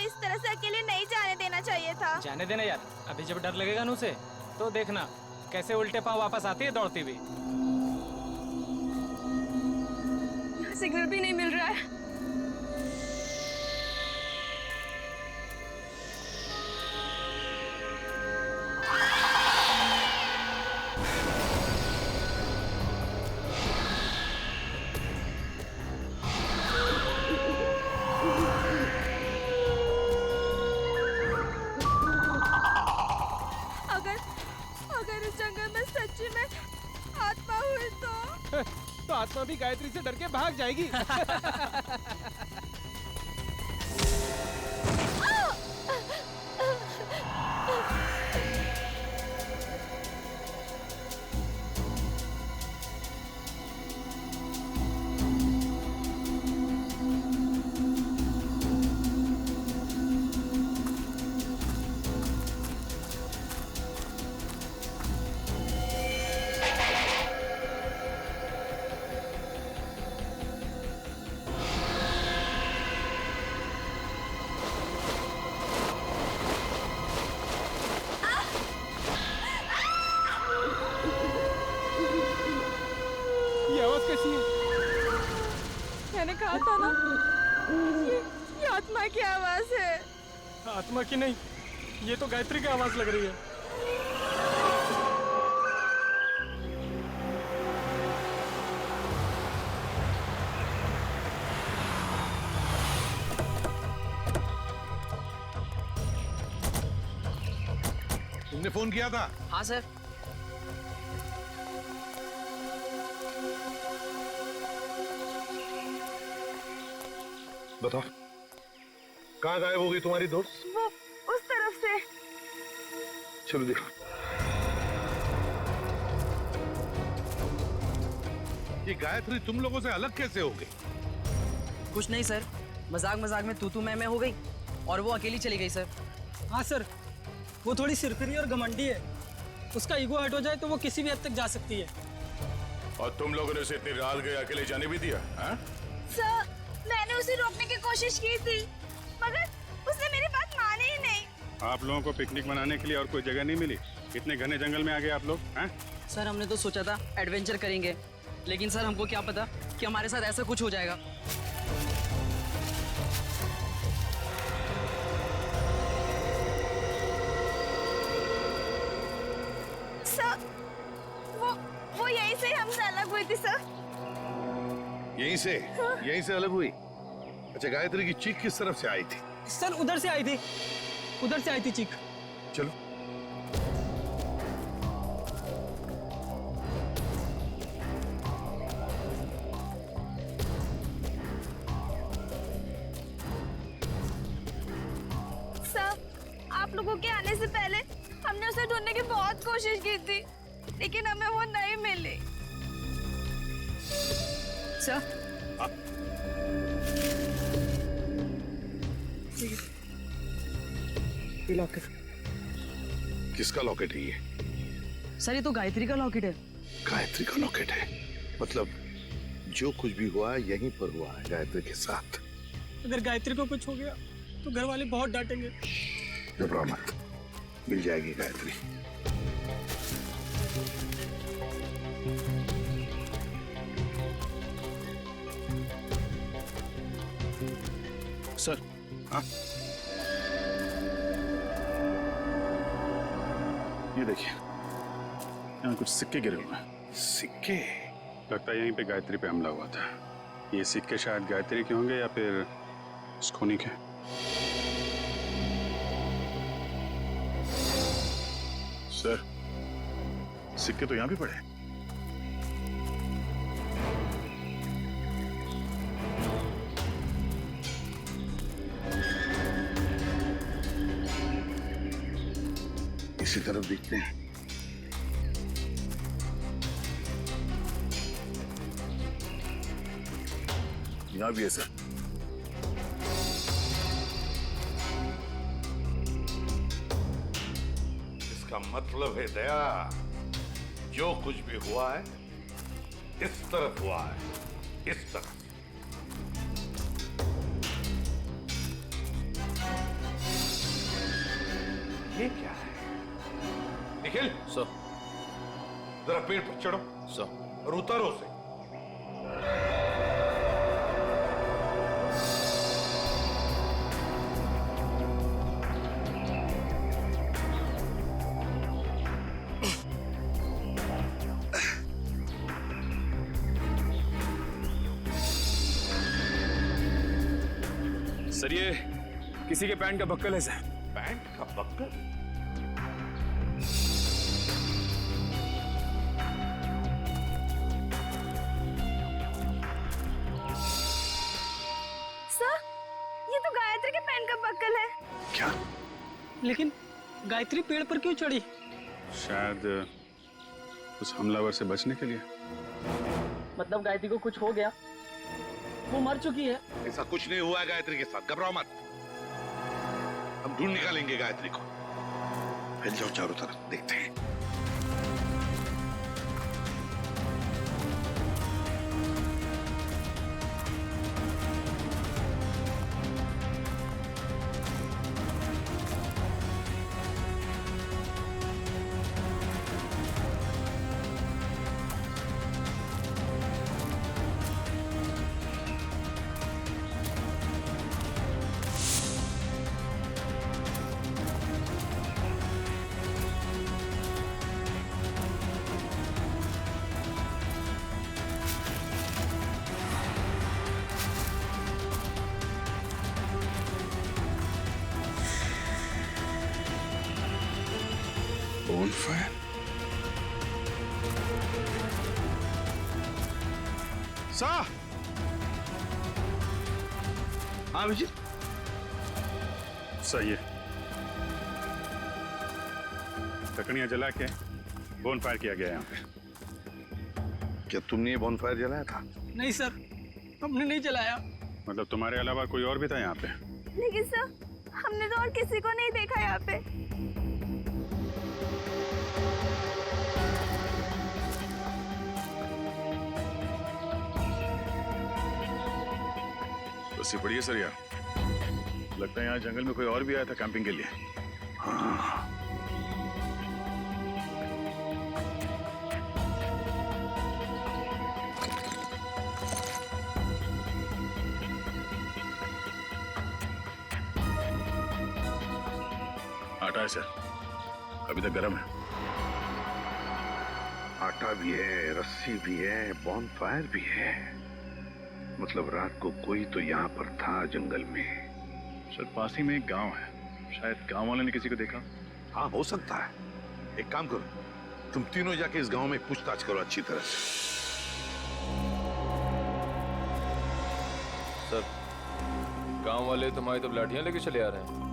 इस तरह से अकेले नहीं जाने देना चाहिए था। जाने देना यार, अभी जब डर लगेगा न उसे तो देखना कैसे उल्टे पांव वापस आती है दौड़ती हुई। यहाँ सिग्नल भी नहीं मिल रहा है। अगर इस जंगल में सच्ची में आत्मा हुई तो आत्मा भी गायत्री से डर के भाग जाएगी। मैंने कहा था ना, ये आत्मा की आवाज है। आत्मा की नहीं, ये तो गायत्री की आवाज लग रही है। तुमने फोन किया था? हाँ सर। बताओ, कहाँ गायब हो गई तुम्हारी दोस्त? वो उस तरफ से। चलो देखो। ये गायत्री तुम लोगों से अलग कैसे हो गई? कुछ नहीं सर, मजाक मजाक में तू मैं हो गई और वो अकेली चली गई सर। हाँ सर, वो थोड़ी सिरफिरी और घमंडी है। उसका ईगो हट हो जाए तो वो किसी भी हद तक जा सकती है। और तुम लोगों ने उसे इतनी रात गए अकेले जाने भी दिया? सर, मैंने उसे रोकने की कोशिश की थी, मगर उसने मेरी बात मानी ही नहीं। आप लोगों को पिकनिक मनाने के लिए और कोई जगह नहीं मिली? इतने घने जंगल में आ गए आप लोग हैं? सर हमने तो सोचा था एडवेंचर करेंगे, लेकिन सर हमको क्या पता कि हमारे साथ ऐसा कुछ हो जाएगा। सर, वो यहीं से हमसे अलग हुई थी सर। यहीं से? हाँ। यहीं से अलग हुई? अच्छा, गायत्री की चीख किस तरफ से आई थी? सर उधर से आई थी, उधर से आई थी चीख। चलो। सर, आप लोगों के आने से पहले हमने उसे ढूंढने की बहुत कोशिश की थी, लेकिन हमें वो नहीं मिली। सर ये लॉकेट। किसका लॉकेट है ये? सर ये तो गायत्री का लॉकेट है। गायत्री का लॉकेट है? मतलब जो कुछ भी हुआ है यहीं पर हुआ है गायत्री के साथ। अगर गायत्री को कुछ हो गया तो घर वाले बहुत डांटेंगे। घबराओ मत, मिल जाएगी गायत्री। सर। हाँ, ये देखिए, यहाँ कुछ सिक्के गिरे हुए हैं। सिक्के? लगता है यहीं पे गायत्री पे हमला हुआ था। ये सिक्के शायद गायत्री के होंगे या फिर स्कोनी के। सर, सिक्के तो यहाँ भी पड़े हैं। इसी तरफ देखते हैं। यहाँ भी है सर। इसका मतलब है दया, जो कुछ भी हुआ है इस तरफ हुआ है, इस तरफ। ये क्या है? निखिल, सर। जरा पेड़ पर चढ़ो सर। और उतारो उसे। सर ये किसी के पैंट का बक्कल है सर। पैंट का बक्कल? सर, ये तो गायत्री के पैंट का बक्कल है। क्या? लेकिन गायत्री पेड़ पर क्यों चढ़ी? शायद उस हमलावर से बचने के लिए। मतलब गायत्री को कुछ हो गया, वो मर चुकी है। ऐसा कुछ नहीं हुआ है गायत्री के साथ, घबराओ मत। हम ढूंढ निकालेंगे गायत्री को। फैल जाओ चारों तरफ, देखते हैं। Bonfire? सा, हाँ विजय, सही है। लकड़ियां जला के बोनफायर किया गया यहाँ पे। क्या तुमने ये बॉनफायर जलाया था? नहीं सर, हमने नहीं जलाया। मतलब तुम्हारे अलावा कोई और भी था यहाँ पे? लेकिन सर, हमने तो और किसी को नहीं देखा यहाँ पे। बस पड़ी है सर यार। लगता है यहाँ जंगल में कोई और भी आया था कैंपिंग के लिए। हाँ। आटा है सर, अभी तक गर्म है। आटा भी है, रस्सी भी है, बॉनफायर भी है। मतलब रात को कोई तो यहाँ पर था जंगल में। सर पास ही में एक गांव है, शायद गांव वाले ने किसी को देखा। हाँ, हो सकता है। एक काम करो, तुम तीनों जाके इस गांव में पूछताछ करो अच्छी तरह से। सर गांव वाले तुम्हारी तो लाठियां लेके चले आ रहे हैं।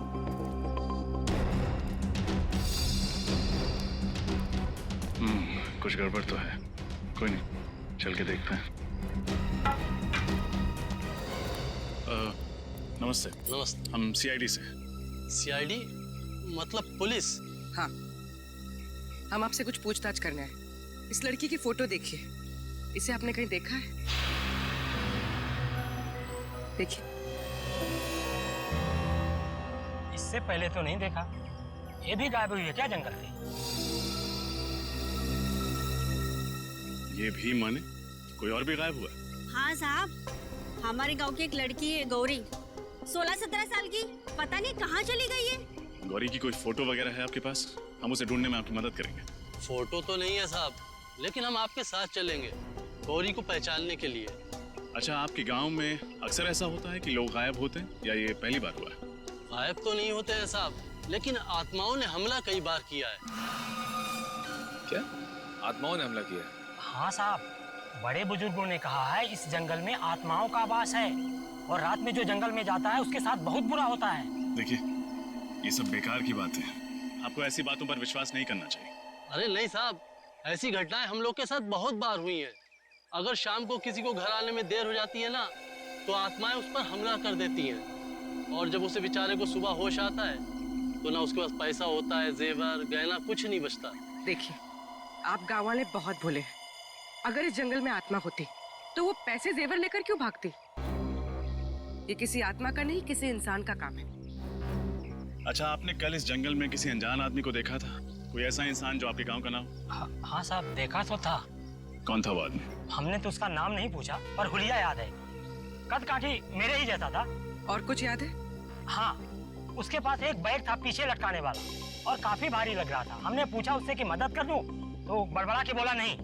कुछ गड़बड़ तो है। कोई नहीं, चल के देखते हैं। नमस्ते। नमस्ते। हम सीआईडी से। सीआईडी मतलब पुलिस? हाँ, हम आपसे कुछ पूछताछ करना है। इस लड़की की फोटो देखिए, इसे आपने कहीं देखा है? देखिए। इससे पहले तो नहीं देखा। ये भी गायब हुई है क्या जंगल से? ये भी माने कोई और भी गायब हुआ? हाँ साहब, हमारे गांव की एक लड़की है गौरी, 16-17 साल की, पता नहीं कहाँ चली गई है। गौरी की कोई फोटो वगैरह है आपके पास? हम उसे ढूंढने में आपकी मदद करेंगे। फोटो तो नहीं है साहब, लेकिन हम आपके साथ चलेंगे गौरी को पहचानने के लिए। अच्छा, आपके गांव में अक्सर ऐसा होता है कि लोग गायब होते हैं या ये पहली बार हुआ है? गायब तो नहीं होते हैं साहब, लेकिन आत्माओं ने हमला कई बार किया है। क्या आत्माओं ने हमला किया है? हाँ साहब, बड़े बुजुर्गों ने कहा है इस जंगल में आत्माओं का वास है और रात में जो जंगल में जाता है उसके साथ बहुत बुरा होता है। देखिए, ये सब बेकार की बात है। आपको ऐसी बातों पर विश्वास नहीं करना चाहिए। अरे नहीं साहब, ऐसी घटनाएं हम लोग के साथ बहुत बार हुई हैं। अगर शाम को किसी को घर आने में देर हो जाती है ना, तो आत्माएं उस पर हमला कर देती हैं। और जब उसे बेचारे को सुबह होश आता है तो ना उसके पास पैसा होता है, जेवर गहना कुछ नहीं बचता। देखिए, आप गाँव वाले बहुत भोले हैं। अगर इस जंगल में आत्मा होती तो वो पैसे जेवर लेकर क्यों भागती? ये किसी आत्मा का नहीं, किसी इंसान का काम है। अच्छा, आपने कल इस जंगल में किसी अनजान आदमी को देखा था? कोई ऐसा इंसान जो आपके गांव का नाम? हाँ साहब, देखा तो था। कौन था वो आदमी? हमने तो उसका नाम नहीं पूछा, पर हुलिया याद है। कद काठी मेरे ही जैसा था। और कुछ याद है? हाँ, उसके पास एक बैग था पीछे लटकाने वाला और काफी भारी लग रहा था। हमने पूछा उससे कि मदद कर दूं, तो बड़बड़ा के बोला नहीं।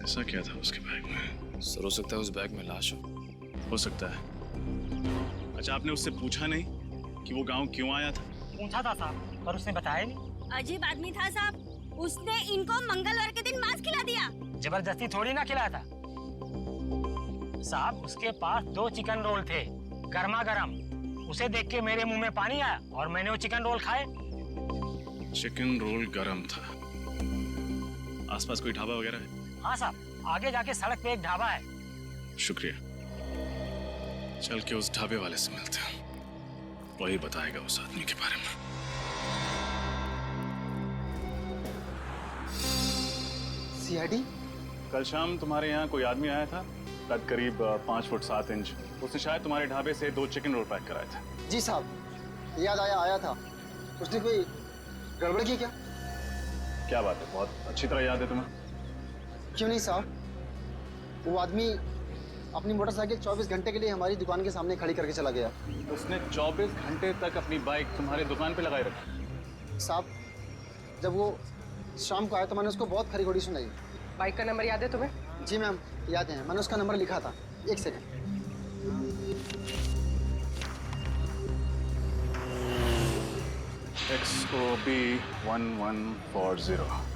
ऐसा क्या था उसके बैग में? सर, हो सकता है उस बैग में लाश हो सकता है। अच्छा, आपने उससे पूछा नहीं कि वो गांव क्यों आया था? पूछा था साहब, पर उसने बताया नहीं। अजीब आदमी था साहब, उसने इनको मंगलवार के दिन मांस खिला दिया। जबरदस्ती थोड़ी ना खिलाया था साहब। उसके पास 2 चिकन रोल थे, गर्मा गर्म। उसे देख के मेरे मुंह में पानी आया और मैंने वो चिकन रोल खाए। चिकन रोल गरम था। आसपास कोई ढाबा वगैरह है? हाँ साहब, आगे जाके सड़क पे एक ढाबा है। शुक्रिया। चल के उस ढाबे वाले से मिलते हैं, वही बताएगा उस आदमी के बारे में। सीआईडी? कल शाम तुम्हारे यहाँ कोई आदमी आया था, कद करीब 5 फुट 7 इंच। उसने शायद तुम्हारे ढाबे से 2 चिकन रोल पैक कराए थे। जी साहब, याद आया था। उसने कोई गड़बड़ की क्या? क्या बात है, बहुत अच्छी तरह याद है तुम्हें। क्यों नहीं साहब, वो आदमी अपनी मोटरसाइकिल 24 घंटे के लिए हमारी दुकान के सामने खड़ी करके चला गया। उसने 24 घंटे तक अपनी बाइक तुम्हारी दुकान पे लगाए रखी? साहब, जब वो शाम को आया तो मैंने उसको बहुत खरी घोड़ी सुनाई। बाइक का नंबर याद है तुम्हें? जी मैम, याद है। मैंने उसका नंबर लिखा था। एक सेकंड। XOB 1140।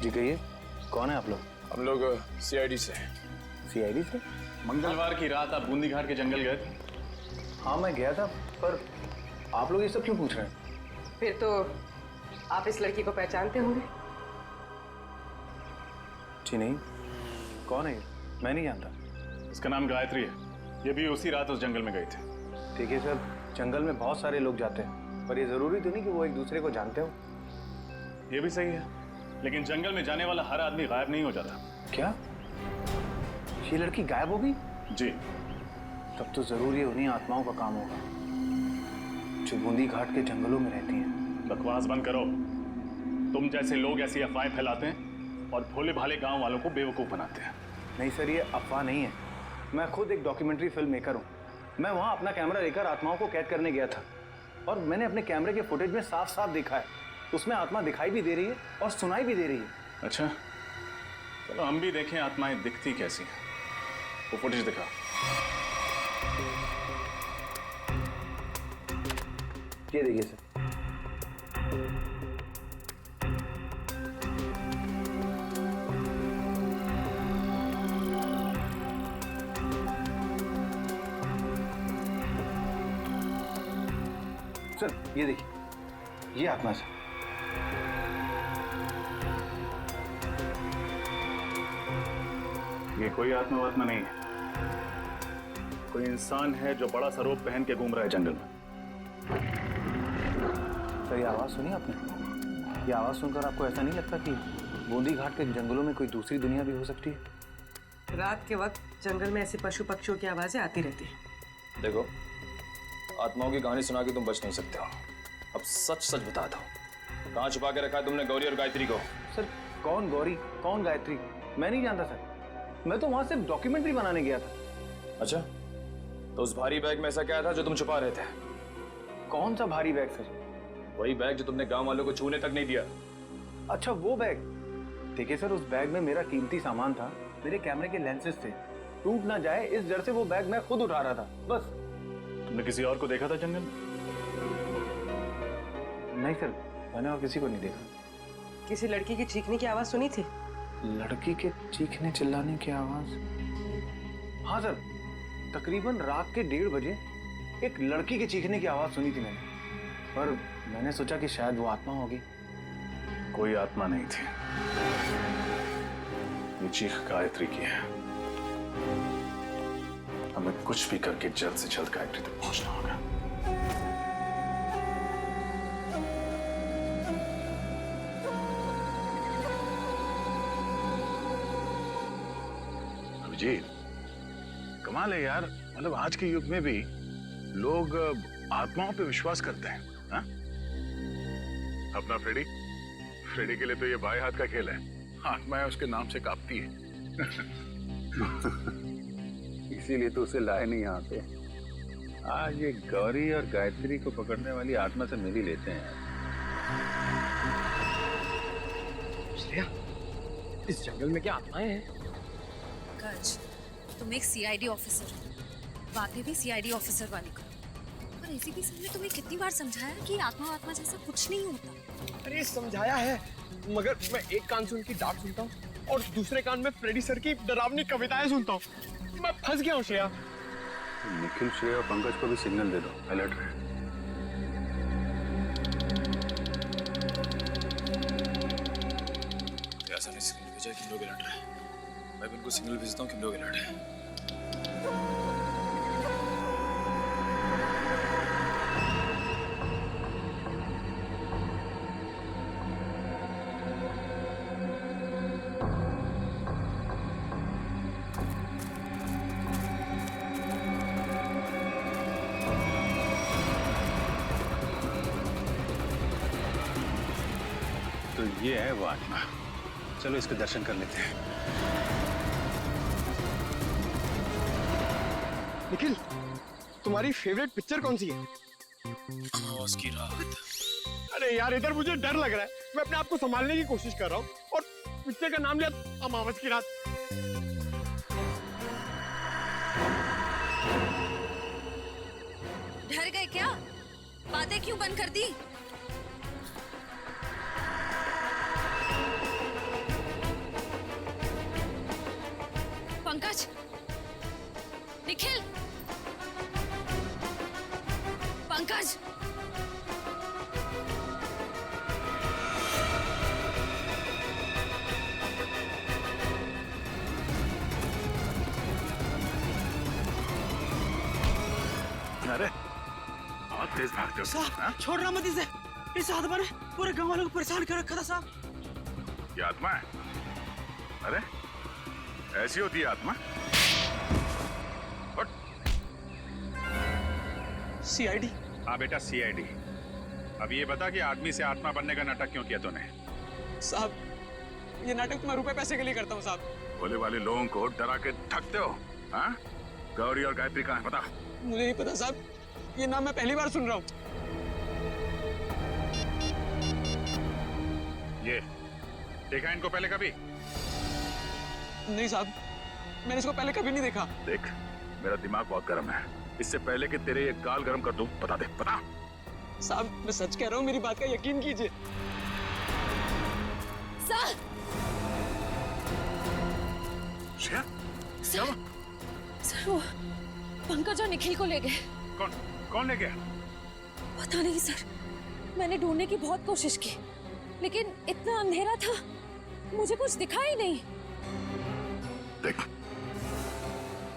जी कहिए, कौन है आप लोग? हम लोग CID से हैं। CID से? मंगलवार की रात आप बूंदी घाट के जंगल गए थे? हाँ मैं गया था, पर आप लोग ये सब क्यों पूछ रहे हैं? फिर तो आप इस लड़की को पहचानते होंगे। जी नहीं, कौन है ये? मैं नहीं जानता। इसका नाम गायत्री है। ये भी उसी रात उस जंगल में गई थी। ठीक है सर, जंगल में बहुत सारे लोग जाते हैं, पर ये जरूरी तो नहीं कि वो एक दूसरे को जानते हो। ये भी सही है, लेकिन जंगल में जाने वाला हर आदमी गायब नहीं हो जाता। क्या? ये लड़की गायब हो गई? जी। तब तो जरूर ये उन्हीं आत्माओं का काम होगा जो बूंदी घाट के जंगलों में रहती हैं। बकवास बंद करो। तुम जैसे लोग ऐसी अफवाहें फैलाते हैं और भोले भाले गांव वालों को बेवकूफ बनाते हैं। नहीं सर, ये अफवाह नहीं है। मैं खुद एक डॉक्यूमेंट्री फिल्म मेकर हूँ। मैं वहाँ अपना कैमरा लेकर आत्माओं को कैद करने गया था और मैंने अपने कैमरे के फुटेज में साफ साफ देखा है, उसमें आत्मा दिखाई भी दे रही है और सुनाई भी दे रही है। अच्छा, चलो हम भी देखें आत्माएं दिखती कैसी हैं। वो फुटेज दिखा। ये देखिए सर। सर ये देखिए, ये आत्मा सर। ये कोई आत्मा नहीं है, कोई इंसान है जो बड़ा सा रोब पहन के घूम रहा है जंगल में। सर ये आवाज सुनी आपने? ये आवाज सुनकर आपको ऐसा नहीं लगता कि बूंदी घाट के जंगलों में कोई दूसरी दुनिया भी हो सकती है? रात के वक्त जंगल में ऐसे पशु पक्षियों की आवाजें आती रहती हैं। देखो, आत्माओं की कहानी सुना के तुम बच नहीं सकते हो। अब सच सच बता दो, कहाँ छुपा के रखा है तुमने गौरी और गायत्री को? सर कौन गौरी, कौन गायत्री, मैं नहीं जानता सर। मैं तो वहां सिर्फ डॉक्यूमेंट्री बनाने गया था। अच्छा, तो उस भारी बैग में ऐसा क्या था जो तुम छुपा रहे थे? कौन सा भारी बैग सर? वही बैग जो तुमने गांव वालों को छूने तक नहीं दिया। अच्छा वो बैग। देखिए सर, उस बैग में मेरा कीमती सामान था, मेरे कैमरे के लेंसेज थे। टूट ना जाए इस डर से वो बैग मैं खुद उठा रहा था, बस। तुमने किसी और को देखा था जंगल में? नहीं सर, मैंने और किसी को नहीं देखा। किसी लड़की की चीखने की आवाज सुनी थी? लड़की के चीखने चिल्लाने की आवाज? हाँ सर, तकरीबन रात के 1:30 बजे एक लड़की के चीखने की आवाज सुनी थी मैंने, पर मैंने सोचा कि शायद वो आत्मा होगी। कोई आत्मा नहीं थी, ये चीख गायत्री की है। हमें कुछ भी करके जल्द से जल्द गायत्री तक पहुंचना होगा। अभिजीत, कमाल है यार, मतलब आज के युग में भी लोग आत्माओं पे विश्वास करते हैं। हा? अपना फ्रेडी के लिए तो ये बाएं हाथ का खेल है, आत्माएं उसके नाम से कांपती है। इसीलिए तो उसे लाए नहीं यहाँ पे। आज ये गौरी और गायत्री को पकड़ने वाली आत्मा से मिल ही लेते हैं। श्रेया, इस जंगल में क्या आत्माएं हैं? पंकज, तुम एक सीआईडी ऑफिसर हो, बातें भी सीआईडी ऑफिसर वाली करो। और एसीपी सर ने तुम्हें कितनी बार समझाया कि आत्मा जैसा कुछ नहीं होता। अरे समझाया है, मगर मैं एक कान से उनकी डांट सुनता हूँ और दूसरे कान में फ्रेडी सर की डरावनी कविताएं सुनता हूँ। मैं फंस गया हूँ श्रेया। निखिल, श्रेया और पंकज को भी सिग्नल दे दो, अलर्ट रहे। ऐसा नहीं सिग्नल भेजा कि लोग अलर्ट रहे। मैं भी उनको सिग्नल भेजता हूँ कि लोग अलर्ट है। तो ये है वो आत्मा, चलो इसके दर्शन कर लेते हैं। निखिल, तुम्हारी फेवरेट पिक्चर कौन सी है? अमावस की रात। अरे यार, इधर मुझे डर लग रहा है। मैं अपने आप को संभालने की कोशिश कर रहा हूँ और पिक्चर का नाम लिया अमावस की रात। डर गए क्या? बातें क्यों बंद कर दी? पंकज, निखिल, पंकज, अरे बहुत तेज भागते हो साहब, छोड़ना मत इसे। इस आत्मा ने पूरे गांव वालों को परेशान कर रखा था साहब। ये आत्मा है? अरे ऐसी होती है आत्मा? सीआईडी? हाँ बेटा, सीआईडी। अब ये बता कि आदमी से आत्मा बनने का नाटक क्यों किया तूने? साहब, ये नाटक तो मैं रुपए पैसे के लिए करता हूँ साहब। भोले वाले लोगों को डरा के थकते हो। हाँ? गौरी और गायत्री कहाँ है पता? मुझे नहीं पता साहब, ये नाम मैं पहली बार सुन रहा हूँ। ये देखा इनको पहले कभी? नहीं साहब, मैंने इसको पहले कभी नहीं देखा। देख, मेरा दिमाग बहुत गर्म है, इससे पहले कि तेरे ये गाल गर्म कर दूं, बता दे, बता। साहब, मैं सच कह रहा हूँ, मेरी बात का यकीन कीजिए। सर, श्रेया, सर वो पंकज और निखिल को ले गए। कौन ले गया? पता नहीं सर, मैंने ढूंढने की बहुत कोशिश की, लेकिन इतना अंधेरा था, मुझे कुछ दिखा ही नहीं। देख,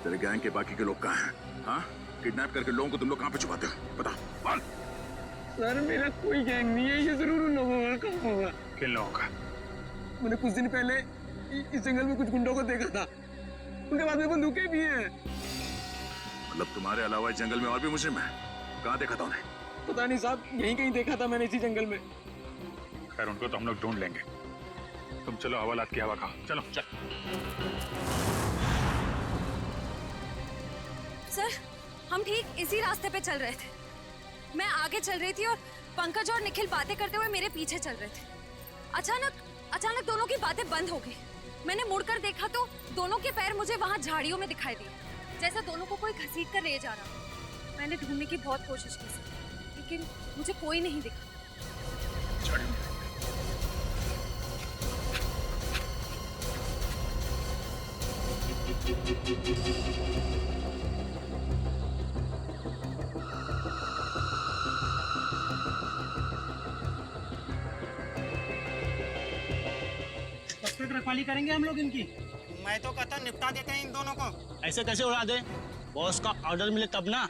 तेरे गैंग के बाकी के लोग कहाँ हैं? हाँ? किडनैप करके लोगों को तुम लोग कहाँ पे छुपाते हो? बता, बोल। सर, मेरा कोई गैंग नहीं है, ये जरूर उन लोगों का होगा। किन लोगों का? मैंने कुछ दिन पहले इस जंगल में कुछ गुंडों को देखा था, उनके बाद में बंदूकें भी हैं। मतलब तुम्हारे अलावा इस जंगल में और भी मुजरिम है? कहाँ देखा था उन्हें? पता नहीं साहब, यहीं कहीं देखा था मैंने इसी जंगल में। खैर, उनको तो हम लोग ढूंढ लेंगे। तुम चलो, हवालात की हवा खाओ। चलो चल। सर, हम ठीक इसी रास्ते पे चल रहे थे। मैं आगे चल रही थी और पंकज और निखिल बातें करते हुए मेरे पीछे चल रहे थे। अचानक दोनों की बातें बंद हो गई। मैंने मुड़कर देखा तो दोनों के पैर मुझे वहां झाड़ियों में दिखाई दिए, जैसे दोनों को कोई घसीट कर ले जा रहा। मैंने ढूंढने की बहुत कोशिश की सर, लेकिन मुझे कोई नहीं दिखा। रखवाली करेंगे हम लोग इनकी। मैं तो कहता निपटा देते हैं इन दोनों को। ऐसे कैसे उड़ा दे? बॉस का ऑर्डर मिले तब ना।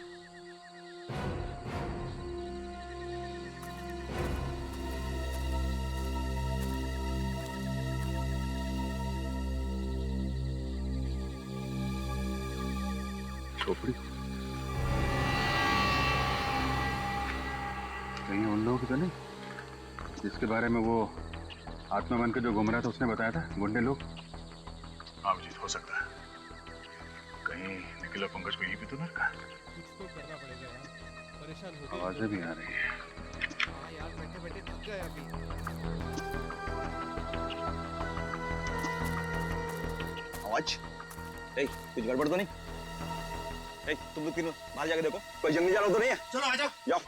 खोपड़ी कहीं उन लोगों की तो नहीं जिसके बारे में वो आत्मा बन के जो घूम रहा था उसने बताया था, गुंडे लोग? हाँ अभिजीत, हो सकता है कहीं निखिल और पंकज को यही भी तो ना रखा। कुछ तो करना पड़ेगा यार, परेशान हो गए। आवाजें भी आ रही है। हाँ यार, बैठे बैठे थक गए अभी। आवाज, कुछ गड़बड़ तो नहीं? तुम लोग तीनों बाहर जाके देखो, कोई जंगली जानवर तो नहीं है? चलो आ जाओ। जाओ।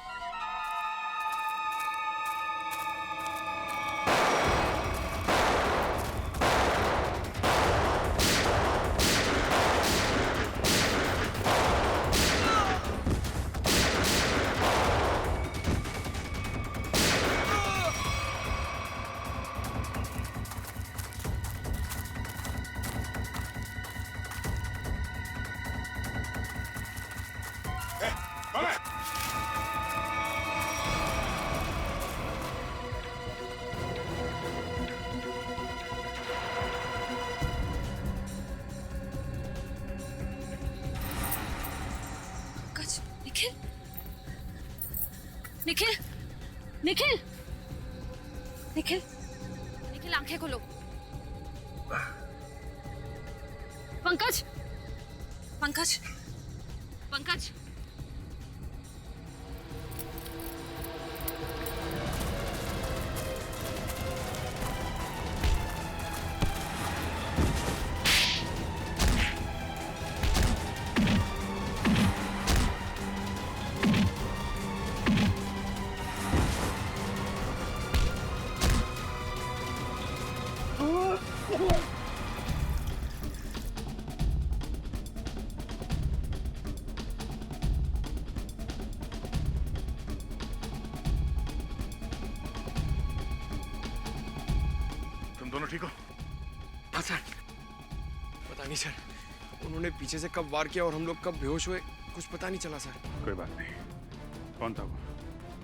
निखिल, निखिल, निखिल, निखिल, निखिल, आंखें खोलो। पंकज, पंकज, पंकज, तुम दोनों ठीक हो? हाँ सर, पता नहीं सर, उन्होंने पीछे से कब वार किया और हम लोग कब बेहोश हुए, कुछ पता नहीं चला सर। कोई बात नहीं। कौन था वो?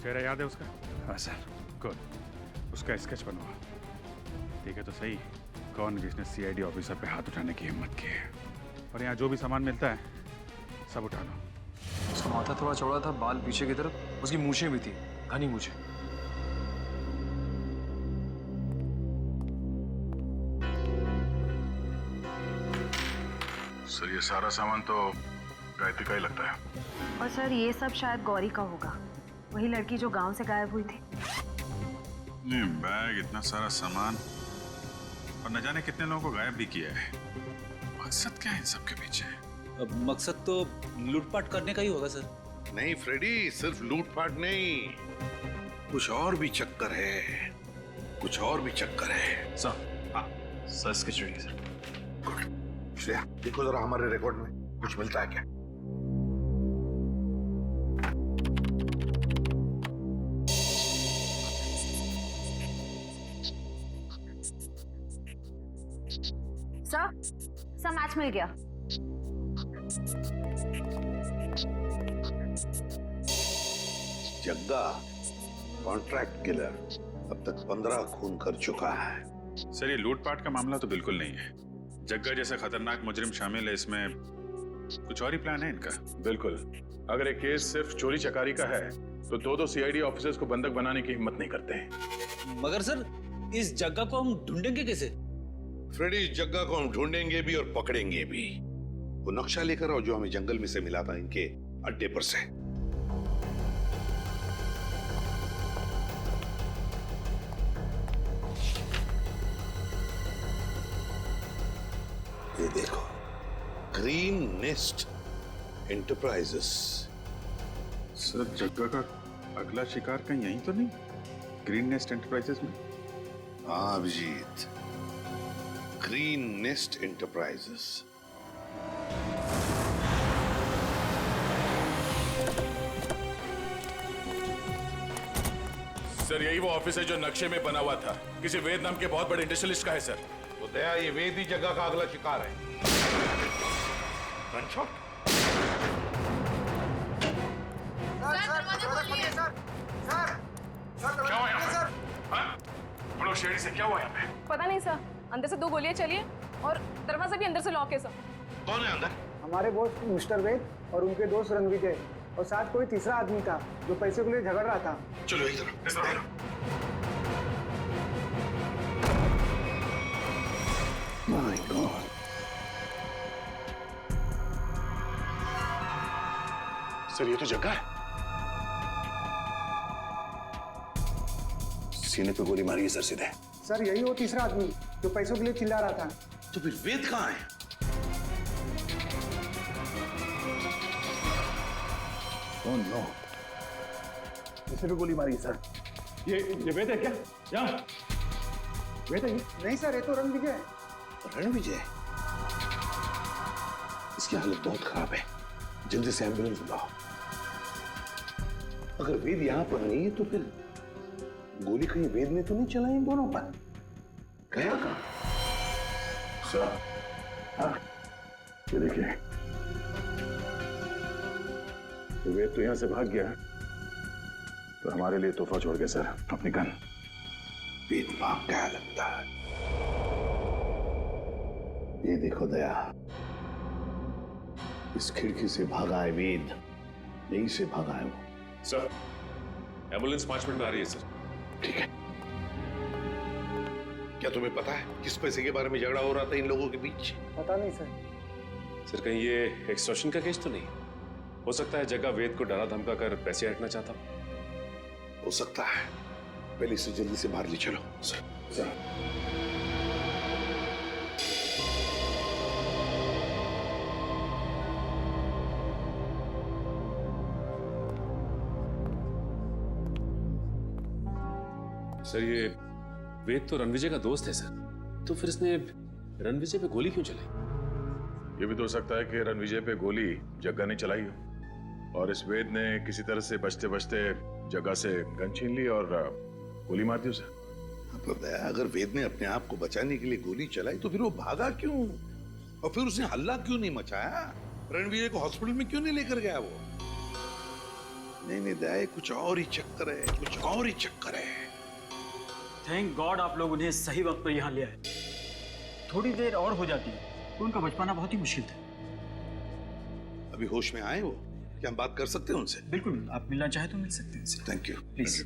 चेहरा याद है उसका? हाँ सर। गुड, उसका स्केच बनवा। ठीक है तो सही, कौन जिसने सीआईडी ऑफिसर पे हाथ उठाने की हिम्मत की है? और यहाँ जो भी सामान मिलता है सब उठा लो। उसका माथा थोड़ा चौड़ा था, बाल पीछे की तरफ, उसकी मूछें भी थी, घनी मूछें। सर ये सारा सामान तो गायत्री का ही लगता है। और सर ये सब शायद गौरी का होगा, वही लड़की जो गांव से गायब हुई थी। नहीं, बैग, इतना सारा सामान और न जाने कितने लोगों को गायब भी किया है। मकसद क्या है इन सब के पीछे? अब मकसद तो लूटपाट करने का ही होगा सर। नहीं फ्रेडी, सिर्फ लूटपाट नहीं, कुछ और भी चक्कर है, कुछ और भी चक्कर है। सर, हाँ sir, sketch ready sir. Good. Shreya, देखो जरा हमारे रिकॉर्ड में कुछ मिलता है क्या? सर मैच मिल गया। जग्गा कॉन्ट्रैक्ट किलर अब तक 15 खून कर चुका है। सर ये लूटपाट का मामला तो बिल्कुल नहीं है। जग्गा जैसा खतरनाक मुजरिम शामिल है इसमें, कुछ और ही प्लान है इनका। बिल्कुल, अगर एक केस सिर्फ चोरी चकारी का है तो दो सीआईडी ऑफिसर्स को बंधक बनाने की हिम्मत नहीं करते। मगर सर इस जग्गा को हम ढूंढेंगे कैसे? फ्रेडी, इस जग्गा को हम ढूंढेंगे भी और पकड़ेंगे भी। वो नक्शा लेकर आओ जो हमें जंगल में से मिला था इनके अड्डे पर से। ये देखो, ग्रीन नेस्ट एंटरप्राइजेस। सर जग्गा का अगला शिकार कहीं यहीं तो नहीं? ग्रीन नेस्ट एंटरप्राइजेस में? हाँ Abhijeet, Green Nest Enterprises. Sir यही वो ऑफिस है जो नक्शे में बना हुआ था, किसी वेद नाम के बहुत बड़े इंडस्ट्रियलिस्ट का है सर। वो दया, ये वेद ही जगह का अगला शिकार है। गनशॉट। क्या हुआ यहाँ पे? हाँ? हम लोग शेरी से क्या हुआ यहाँ पे? पता नहीं सर, अंदर से 2 गोलियां चली है और दरवाजा भी अंदर से लॉक है सर। कौन है अंदर? हमारे बॉस मिस्टर वेद और उनके दोस्त रणविजय और साथ कोई तीसरा आदमी था जो पैसे के लिए झगड़ रहा था। चलो इस तरफ। My God. सर ये तो जगह है। सीने पे गोली मारी है सर सीधे। सर यही वो तीसरा आदमी जो पैसों के लिए चिल्ला रहा था। तो फिर वेद कहाँ है? Oh no. इसे पे गोली मारी है सर। ये वेद है क्या? यहाँ वेद है ये? नहीं सर, ये तो रणविजय है। रणविजय? इसकी हालत बहुत खराब है, जल्दी से एम्बुलेंस बुलाओ। अगर वेद यहाँ पर नहीं है तो फिर गोली कहीं वेद ने तो नहीं चलाई इन दोनों पर? गया कहाँ? सर, हाँ, ये देखिए, वेद तो यहां से भाग गया, तो हमारे लिए तोहफा छोड़ गया सर, अपनी गन। वेद भाग गया लगता है। ये देखो दया, इस खिड़की से भागा है वेद, यहीं से भागा है वो। सर, एम्बुलेंस 5 मिनट में आ रही है सर। ठीक है। क्या तुम्हें पता है किस पैसे के बारे में झगड़ा हो रहा था इन लोगों के बीच? पता नहीं सर। सर कहीं ये एक्सटॉर्शन का केस तो नहीं? हो सकता है जगह वेद को डरा धमका कर पैसे हटना चाहता हो सकता है। पहले इसे जल्दी से बाहर ले चलो। सर। सर ये वेद तो रणविजय का दोस्त है सर, तो फिर इसने रणविजय पे गोली क्यों चलाई? ये भी तो हो सकता है कि रणविजय पे गोली जग्गा ने चलाई हो और इस वेद ने किसी तरह से बचते बचते जग्गा से गन छीन ली और गोली मार दी उसे। पर दया, अगर वेद ने अपने आप को बचाने के लिए गोली चलाई तो फिर वो भागा क्यों और फिर उसने हल्ला क्यों नहीं मचाया? रणविजय को हॉस्पिटल में क्यों नहीं लेकर गया वो? नहीं दया, कुछ और ही चक्कर है, कुछ और ही चक्कर है। थैंक गॉड आप लोग उन्हें सही वक्त पर यहाँ ले आए। थोड़ी देर और हो जाती तो उनका बच पाना बहुत ही मुश्किल था। अभी होश में आए वो? क्या हम बात कर सकते हैं उनसे? बिल्कुल, आप मिलना चाहे तो मिल सकते हैं। Thank you. प्लीज।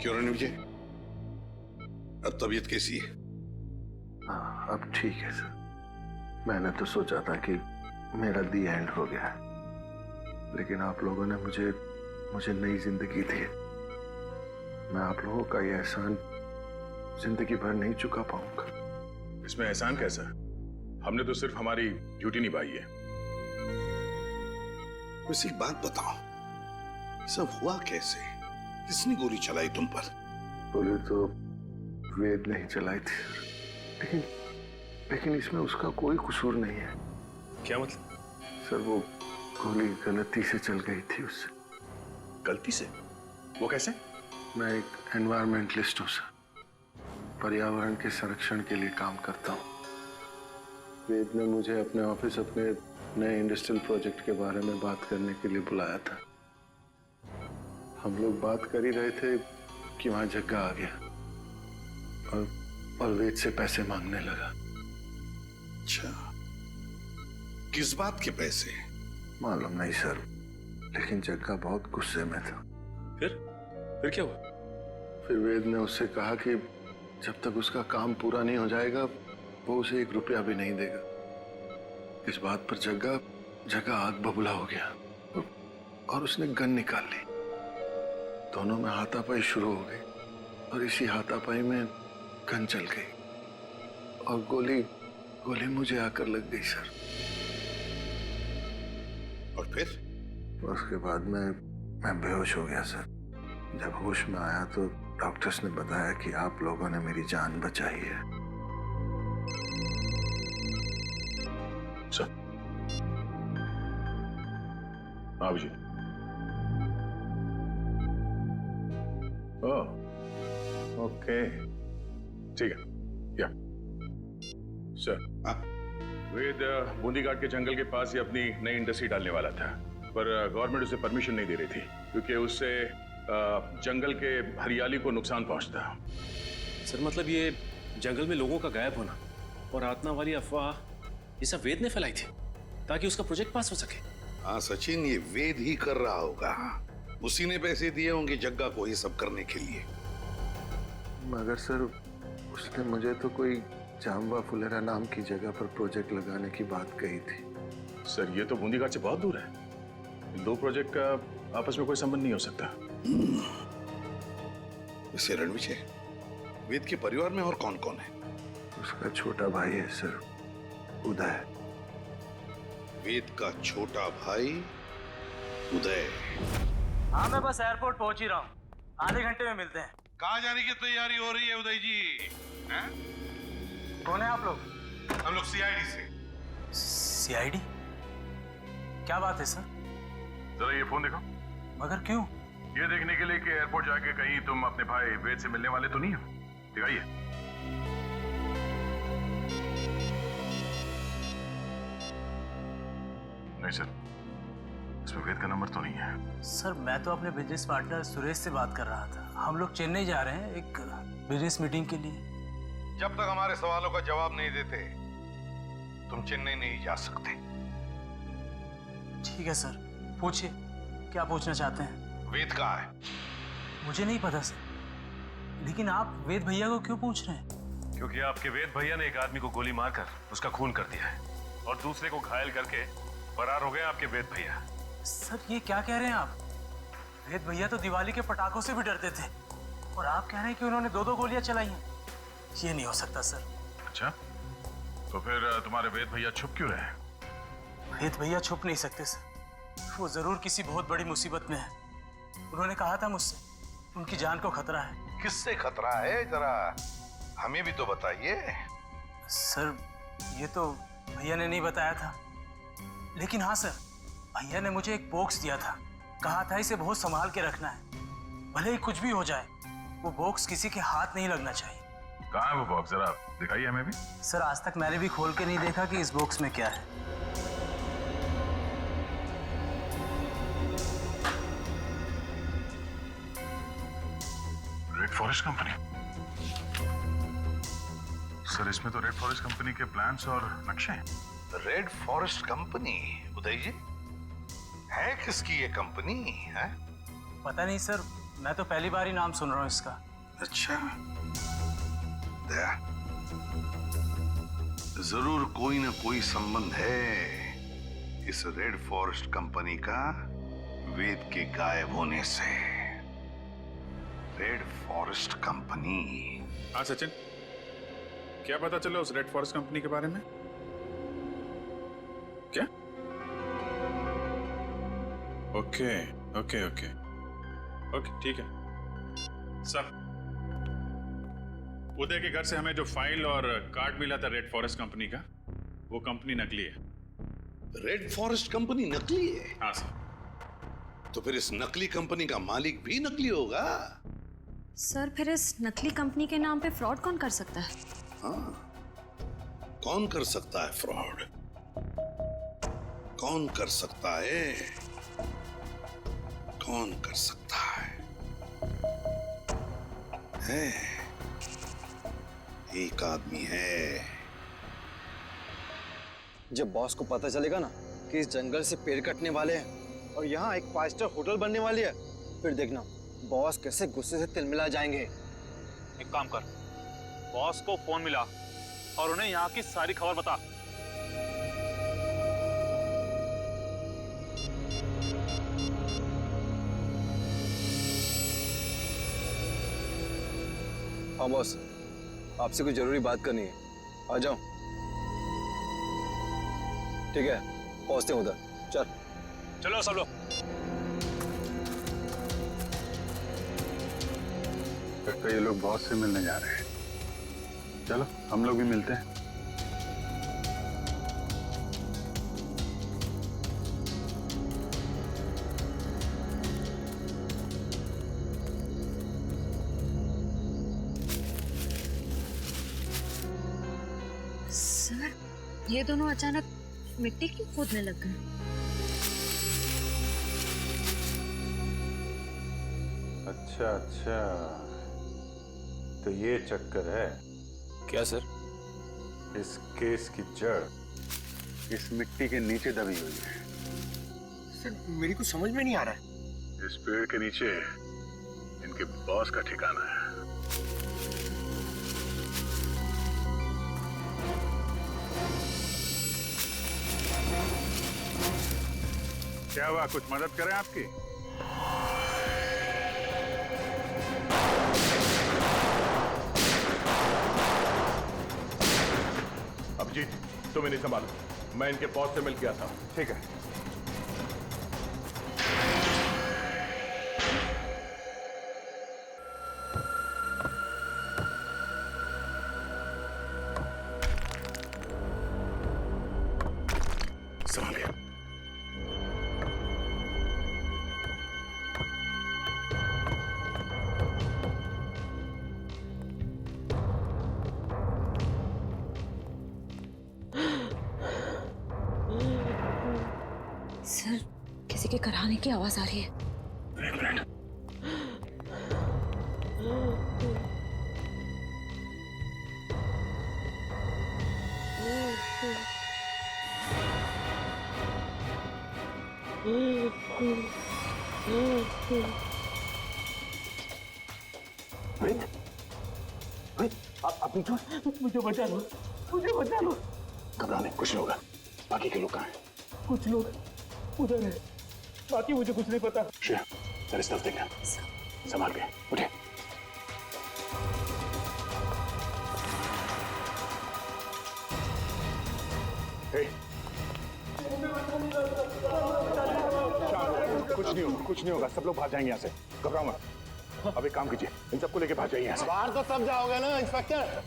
क्यों रणविजय, अब तबीयत कैसी है? हाँ, अब ठीक है सर। मैंने तो सोचा था कि मेरा दी एंड हो गया, लेकिन आप लोगों ने मुझे नई जिंदगी दी है। मैं आप लोगों का ये एहसान जिंदगी भर नहीं चुका पाऊंगा। इसमें एहसान कैसा? हमने तो सिर्फ हमारी ड्यूटी निभाई है। वैसे एक बात बताओ, सब हुआ कैसे? किसने गोली चलाई तुम पर? गोली तो वेद ने ही चलाई थी, लेकिन इसमें उसका कोई कसूर नहीं है। क्या मतलब? सर वो गोली गलती से चल गई थी उससे। गलती से? वो कैसे? मैं एक एनवायरमेंटलिस्ट हूँ सर, पर्यावरण के संरक्षण के लिए काम करता हूँ। वेद ने मुझे अपने ऑफिस अपने नए इंडस्ट्रियल प्रोजेक्ट के बारे में बात करने के लिए बुलाया था। हम लोग बात कर ही रहे थे कि वहां जग्गा आ गया और वेद से पैसे मांगने लगा। अच्छा, किस बात के पैसे? मालूम नहीं सर, लेकिन जग्गा बहुत गुस्से में था। फिर क्या हुआ? फिर वेद ने उससे कहा कि जब तक उसका काम पूरा नहीं हो जाएगा वो उसे 1 रुपया भी नहीं देगा। इस बात पर जग्गा आग बबूला हो गया और उसने गन निकाल ली। दोनों में हाथापाई शुरू हो गई और इसी हाथापाई में गन चल गई और गोली मुझे आकर लग गई सर। और फिर? उसके बाद मैं बेहोश हो गया सर। जब होश में आया तो डॉक्टर्स ने बताया कि आप लोगों ने मेरी जान बचाई है। सर, आप जी। ओह ओके ठीक है या सर वेद बूंदी घाट के जंगल के पास ही अपनी नई इंडस्ट्री डालने वाला था, पर गवर्नमेंट उसे परमिशन नहीं दे रही थी क्योंकि उससे जंगल के हरियाली को नुकसान पहुंचता। सर मतलब ये जंगल में लोगों का गायब होना और आत्मा वाली अफवाह ये सब वेद ने फैलाई थी ताकि उसका प्रोजेक्ट पास हो सके। हाँ सचिन, ये वेद ही कर रहा होगा। उसी ने पैसे दिए होंगे जग्गा को ये सब करने के लिए। मगर सर उसने मुझे तो कोई जाम्बा फुलेरा नाम की जगह पर प्रोजेक्ट लगाने की बात कही थी। सर ये तो बूंदी घाट से बहुत दूर है, इन दो प्रोजेक्ट का आपस में कोई संबंध नहीं हो सकता। इसे रणविजय, वेद के परिवार में और कौन कौन है? उसका छोटा भाई है सर, उदय। वेद का छोटा भाई उदय। हाँ मैं बस एयरपोर्ट पहुंच ही रहा हूँ, आधे घंटे में मिलते हैं। कहाँ जाने की तैयारी हो रही है उदय जी? हैं? कौन है आप लोग? हम लोग सीआईडी से। सीआईडी? क्या बात है सर? जरा ये फोन देखो। मगर क्यों? ये देखने के लिए कि एयरपोर्ट जाके कहीं तुम अपने भाई वेद से मिलने वाले तो नहीं हो। दिखाइए। नहीं सर, इसमें वेद का नंबर तो नहीं है। सर मैं तो अपने बिजनेस पार्टनर सुरेश से बात कर रहा था। हम लोग चेन्नई जा रहे हैं एक बिजनेस मीटिंग के लिए। जब तक हमारे सवालों का जवाब नहीं देते तुम चेन्नई नहीं जा सकते। ठीक है सर, पूछिए क्या पूछना चाहते हैं। वेद कहाँ है? मुझे नहीं पता सर, लेकिन आप वेद भैया को क्यों पूछ रहे हैं? क्योंकि आपके वेद भैया ने एक आदमी को गोली मारकर उसका खून कर दिया है और दूसरे को घायल करके फरार हो गए आपके वेद भैया। सर ये क्या कह रहे हैं आप? वेद भैया तो दिवाली के पटाखों से भी डरते थे और आप कह रहे हैं कि उन्होंने 2-2 गोलियां चलाई हैं। ये नहीं हो सकता सर। अच्छा, तो फिर तुम्हारे वेद भैया छुप क्यों रहे? वेद भैया छुप नहीं सकते सर, वो जरूर किसी बहुत बड़ी मुसीबत में है। उन्होंने कहा था मुझसे उनकी जान को खतरा है। किससे खतरा है, जरा हमें भी तो बताइए। सर ये तो भैया ने नहीं बताया था, लेकिन हाँ सर भैया ने मुझे एक बॉक्स दिया था, कहा था इसे बहुत संभाल के रखना है, भले ही कुछ भी हो जाए वो बॉक्स किसी के हाथ नहीं लगना चाहिए। कहाँ है वो बॉक्स, जरा दिखाइए हमें भी। सर आज तक मैंने भी खोल के नहीं देखा कि इस बॉक्स में क्या है। Red forest company. सर इसमें तो रेड फॉरेस्ट कंपनी के प्लान्स और नक्शे हैं। Red forest company? Uday ji, है किसकी ये कंपनी है? पता नहीं सर, मैं तो पहली बार ही नाम सुन रहा हूँ इसका। अच्छा, दया, जरूर कोई ना कोई संबंध है इस रेड फॉरेस्ट कंपनी का वेद के गायब होने से। Red forest company. हाँ सचिन, क्या पता चला उस रेड फॉरेस्ट कंपनी के बारे में? क्या? ओके ओके ओके ओके ठीक है सर। उदय के घर से हमें जो फाइल और कार्ड मिला था रेड फॉरेस्ट कंपनी का, वो कंपनी नकली है। रेड फॉरेस्ट कंपनी नकली है? हाँ सर। तो फिर इस नकली कंपनी का मालिक भी नकली होगा? सर फिर इस नकली कंपनी के नाम पे फ्रॉड कौन कर सकता है? हाँ, कौन कर सकता है फ्रॉड? कौन कर सकता है? कौन कर सकता है? एक आदमी है। जब बॉस को पता चलेगा ना कि इस जंगल से पेड़ कटने वाले हैं और यहाँ एक 5 स्टार होटल बनने वाली है, फिर देखना बॉस कैसे गुस्से से तिलमिला जाएंगे। एक काम कर, बॉस को फोन मिला और उन्हें यहाँ की सारी खबर बता। हाँ बॉस, आपसे कुछ जरूरी बात करनी है, आ जाओ। ठीक है, पहुंचते हैं उधर। चल चलो सब लोग। लगता है ये लोग बॉस से मिलने जा रहे हैं। चलो हम लोग भी मिलते हैं। सर, ये दोनों अचानक मिट्टी क्यों खोदने लग गए? अच्छा अच्छा, तो ये चक्कर है क्या सर? इस केस की जड़ इस मिट्टी के नीचे दबी हुई है। सर मेरी कुछ समझ में नहीं आ रहा है। इस पेड़ के नीचे इनके बॉस का ठिकाना है। क्या हुआ, कुछ मदद करें आपकी? अभिजीत, तुम इन्हें संभालो, मैं इनके बॉस से मिल के आता हूं। ठीक है। संभालिए। सर, किसी के कराने की आवाज आ रही है। एक मिनट। आप नीचे, मुझे बचा लो, मुझे बचा लो। घबराने कुछ नहीं होगा। बाकी के लोग कहाँ हैं? कुछ लोग उधर है, बाकी मुझे कुछ नहीं पता। श्रेया, जरा इस तरफ देखना, संभाल के उठे। कुछ नहीं होगा, कुछ नहीं होगा, सब लोग भाग जाएंगे यहाँ से। घबराओ मत। अब एक काम कीजिए, इन सबको लेके भाग जाइए यहाँ से। बाहर तो तब जाओगे ना इंस्पेक्टर,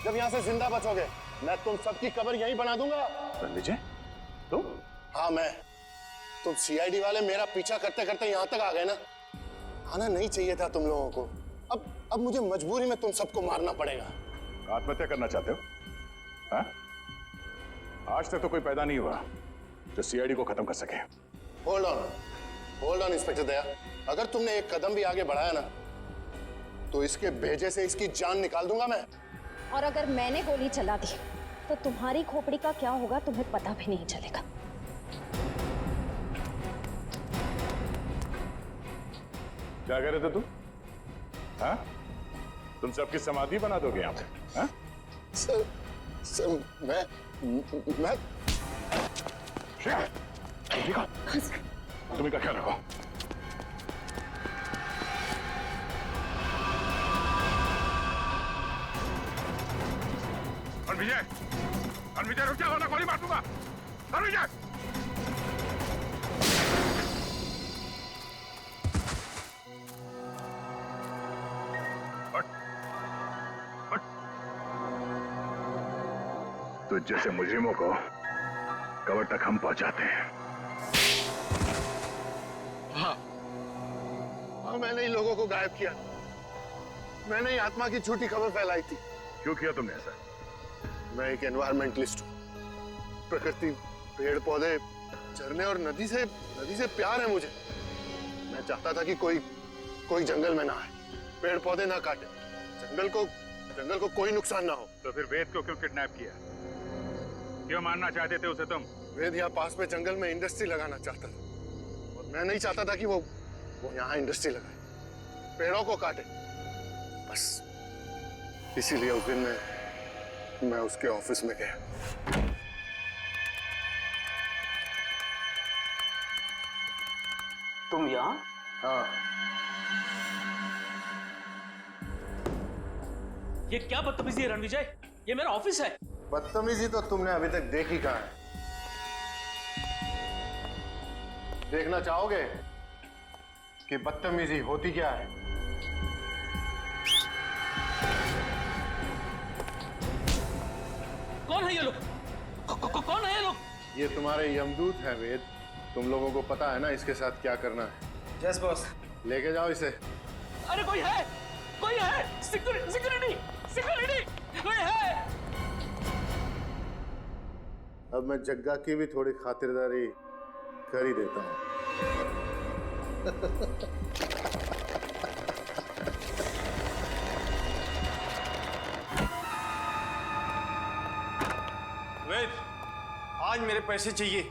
जब यहाँ से जिंदा बचोगे। मैं तुम सबकी कब्र यहीं बना दूंगा। रणविजय, तुम? हाँ मैं। तुम सीआईडी वाले मेरा पीछा करते करते यहाँ तक आ गए ना। आना नहीं चाहिए था तुम लोगों को। अब मुझे मजबूरी में तुम सबको मारना पड़ेगा। आत्महत्या करना चाहते हो? हाँ? आज तक तो कोई पैदा नहीं हुआ जो सीआईडी को खत्म कर सके। होल्ड ऑन इंस्पेक्टर दया, अगर तुमने एक कदम भी आगे बढ़ाया ना तो इसके भेजे से इसकी जान निकाल दूंगा मैं। और अगर मैंने गोली चला दी तो तुम्हारी खोपड़ी का क्या होगा तुम्हें पता भी नहीं चलेगा। क्या कह रहे थे तुम? हाँ? तुम सबकी समाधि बना दोगे यहाँ पे? हाँ? सर मैं श्रेया, ठीक है? तुम इनका ख्याल रखो। रणविजय रुक जाओ, वरना गोली मार दूंगा। रणविजय! तो जैसे मुजरिमों को कब्र तक हम पहुंचाते हैं। हाँ, मैंने ही लोगों को गायब किया। मैंने ही आत्मा की झूठी खबर फैलाई थी। क्यों किया तुमने ऐसा? मैं एक एनवायरमेंटलिस्ट हूँ। प्रकृति, पेड़ पौधे, झरने और नदी से प्यार है मुझे। मैं चाहता था कि कोई जंगल में ना आए, पेड़ पौधे ना काटे, जंगल को कोई नुकसान ना हो। तो फिर वेद को क्यों किडनैप किया? क्यों मारना चाहते थे उसे तुम? वेद यहाँ पास में जंगल में इंडस्ट्री लगाना चाहता था और मैं नहीं चाहता था कि वो यहाँ इंडस्ट्री लगाए, पेड़ों को काटे। बस इसीलिए उस दिन मैं उसके ऑफिस में गया। तुम यहाँ? हाँ। ये क्या बदतमीजी है रणविजय? ये मेरा ऑफिस है। बदतमीजी तो तुमने अभी तक देखी कहाँ है? देखना चाहोगे कि बदतमीजी होती क्या है? कौन है ये लोग? कौन है ये लोग? ये तुम्हारे यमदूत हैं वेद। तुम लोगों को पता है ना इसके साथ क्या करना है। Yes boss. लेके जाओ इसे। अरे कोई है, सिक्योरिटी सिक्योरिटी कोई है? अब मैं जग्गा की भी थोड़ी खातिरदारी कर ही देता हूँ। वेद, आज मेरे पैसे चाहिए।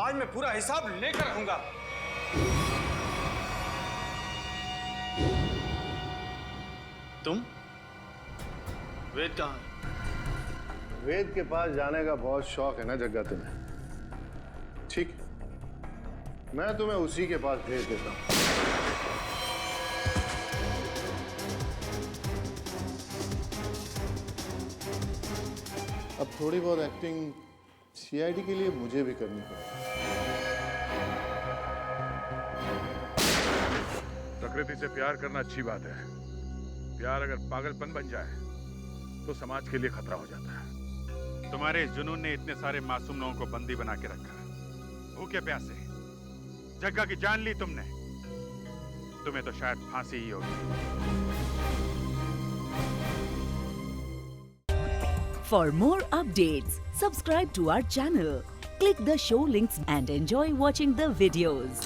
आज मैं पूरा हिसाब लेकर आऊंगा। तुम? वेद कहाँ है? वेद के पास जाने का बहुत शौक है ना जग्गा तुम्हें? ठीक, मैं तुम्हें उसी के पास भेज देता हूँ। अब थोड़ी बहुत एक्टिंग सीआईडी के लिए मुझे भी करनी पड़ेगी। प्रकृति से प्यार करना अच्छी बात है। प्यार अगर पागलपन बन जाए तो समाज के लिए खतरा हो जाता है। तुम्हारे इस जुनून ने इतने सारे मासूम लोगों को बंदी बना के रखा। भूखे प्यासे जग्गा की जान ली तुमने। तुम्हें तो शायद फांसी ही होगी। For more updates, subscribe to our channel, click the show links and enjoy watching the videos.